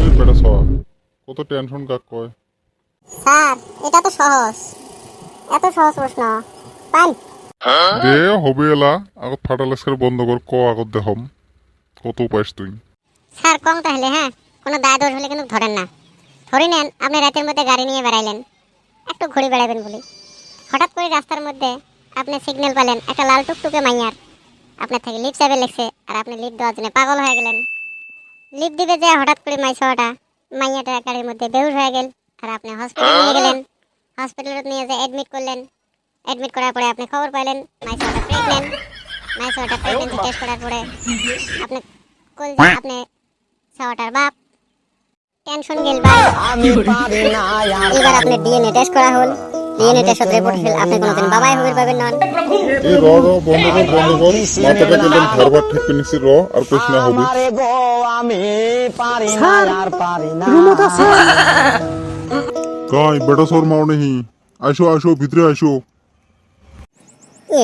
এই বেটা সওয়া কত টেনশন কাক কয়। স্যার এটা তো সহজ, এত সহজ প্রশ্ন পান। দে হবে এলা আগত ফাটালেসের বন্ধ কর ক আগত দেহম কত পাইস তুই। স্যার কম তাহলে, হ্যাঁ কোনো দায় দোষ হলে কিন্তু ধরেন না। ধরে নেন আপনি রাতের মধ্যে গাড়ি নিয়ে বেড়াইলেন, একটু ঘুরে বেড়াবেন বলে। হঠাৎ করে রাস্তার মধ্যে আপনি সিগন্যাল পেলেন একটা লাল টুকটুকে মাইয়ার, আপনার থেকে লিফট চাইবে লেগছে, আর আপনি লিফট দেওয়ার জন্য পাগল হয়ে গেলেন। লিফট দিবে যে হঠাৎ করে মাইয়াটা গাড়ির মধ্যে বেহুশ হয়ে গেল, আর আপনি হসপিটালে নিয়ে গেলেন। হসপিটালে নিয়ে যে অ্যাডমিট করলেন। অ্যাডমিট করার পরে আপনি খবর পাইলেন মাইসোটা প্রেগনেন্সি টেস্ট করার পরে আপনি আপনি ছাওয়াটার বাপ। টেনশন গেল ভাই। এবার আপনি ডিএনএ টেস্ট করা হল। ডিএনএ টেস্ট রিপোর্ট হল আপনি কোনোদিন বাবাই হবেন পাবেন না। এই র বন্ধ কর মাথাটা কেমন ভারবার ঠিক নিছি র আর কইস না হবে। কই বেটা সর মাও নেহি আইসো আইসো ভিতরে আইসো।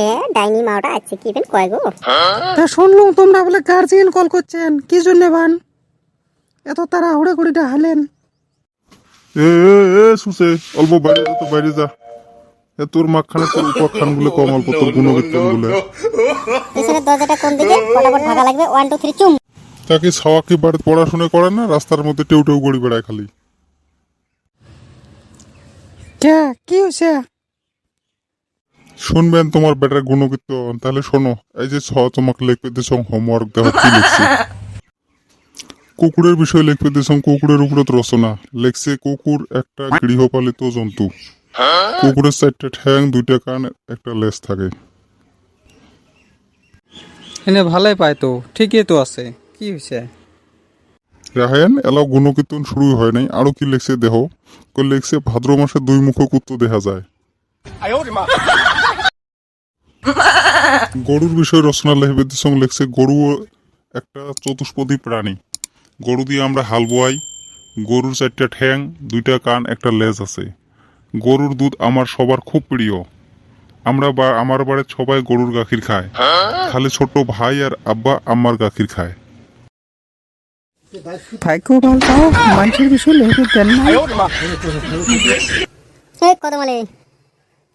এ ডাইনি মাওটা আছে কি বেন কয় গো। তা শুনলুম তোমরা বলে গার্জিয়ান কল করছেন, কি জন্য বান এত তারা হুড়ে গুড়িটা হালেন? এ এ এ সুসে অল্প বাইরে যা তো বাইরে যা। এ তোর মাখানে তোর উপাখ্যান গুলো কম অল্প তোর গুণবিজ্ঞান গুলো। পিছনের দরজাটা কোন দিকে? ফটাফট ভাগা লাগবে। 1 2 3 চুম। তাকে ছাওয়া কি বাড়িতে পড়াশোনা করে না, রাস্তার মধ্যে টেউ টেউ গড়ি বেড়ায় খালি। কে কি হয়েছে? শুনবেন তোমার বেটার গুণকীর্তন, তাহলে শোনো। এই যে তোমাকে লিখতে দিছ হোমওয়ার্ক দেখো কি লিখছে। কুকুরের বিষয় লিখতে দিছ, কুকুরের উপরে তো রচনা লিখছে। কুকুর একটা গৃহপালিত জন্তু। কুকুরের 4টা ঠ্যাং, 2টা কান, একটা লেজ থাকে। এনে ভালোই পায় তো, ঠিকই তো আছে, কি হয়েছে? রাহায়ান এলাও গুণকীর্তন শুরু হয় নাই, আরো কি লিখছে দেহ। লিখছে ভাদ্র মাসে 2 মুখ কুত্তো দেখা যায়। গরুর বিষয় রচনা লিখবে দিছং লিখছে গরু একটা চতুষ্পদী প্রাণী। গরু দিয়ে আমরা হাল বোয়াই। গরুর 4টা ঠ্যাং, 2টা কান, একটা লেজ আছে। গরুর দুধ আমার সবার খুব প্রিয়। আমার বাড়ির সবাই গরুর গাখির খায়, খালি ছোট ভাই আর আব্বা আম্মার গাখির খায়। ভাগ্য ভালো পাও, মানুষের বিষয় লেগে দেন না। এই কদমালে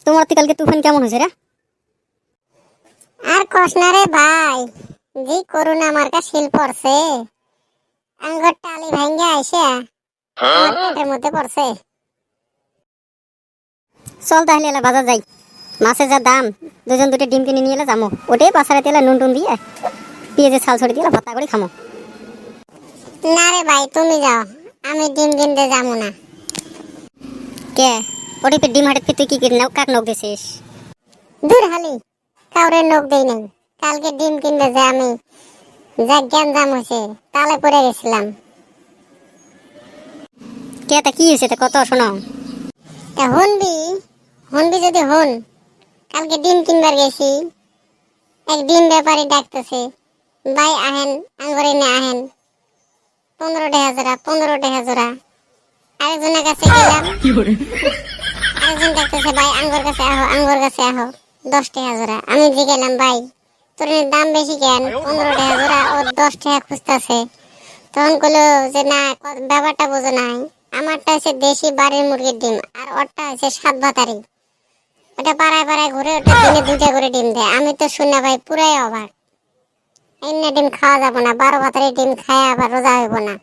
তোমার কালকে তুফান কেমন হয়েছে রে? আর কস না রে ভাই, জি করুণা আমার কা শিল পড়ছে। আঙ্গুর টালি ভাঙ্গে আইসে আমার পেটের মধ্যে পড়ছে। চল তাহলে এলা বাজার যাই। মাছের যা দাম, দুজন দুটো ডিম কিনে নিয়ে এলে যাবো। ওটাই পাশারে তেলে নুন টুন দিয়ে পেঁয়াজের ছাল ছড়ি দিয়ে ভর্তা করে খামো। না রে ভাই তুমি যাও, আমি ডিম কিনতে যাবো না। কে ওটি পে ডিম হাটে তুই কি কিনে কাক নখ দিছিস? দূর হালি কাউরে নখ দেই নাই। কালকে ডিম কিনতে যে আমি যা জ্ঞান জাম হয়েছে তালে পড়ে গেছিলাম। কে তা কি হয়েছে কত শোনো। তা হনবি যদি হন। কালকে ডিম কিনবার গেছি, এক ডিম ব্যাপারী ডাকতেছে, ভাই আহেন আঙ্গরে নে আহেন 15 টাকা জোড়া। আরেকজনের কাছে গেলাম, আরেকজন ডাকতেছে ভাই আঙ্গুর কাছে আহো 10 টাকা জোড়া। আমি জিজ্ঞাসলাম ভাই তোর দাম বেশি কেন, 15 টাকা জোড়া ও 10 টাকা খুঁজতেছে। তখন কইলো যে না ব্যাপারটা বোঝো নাই, আমারটা হচ্ছে দেশি বাড়ির মুরগির ডিম, আর ওরটা হচ্ছে 7 ভাতারি। ওটা পাড়ায় ঘুরে ওটা দিনে 2টা করে ডিম দেয়। আমি তো শুনে ভাই পুরাই অবাক। এমনি ডিম খাওয়া যাবো না, 12 ভাতারি ডিম খায় আবার রোজা হইব না।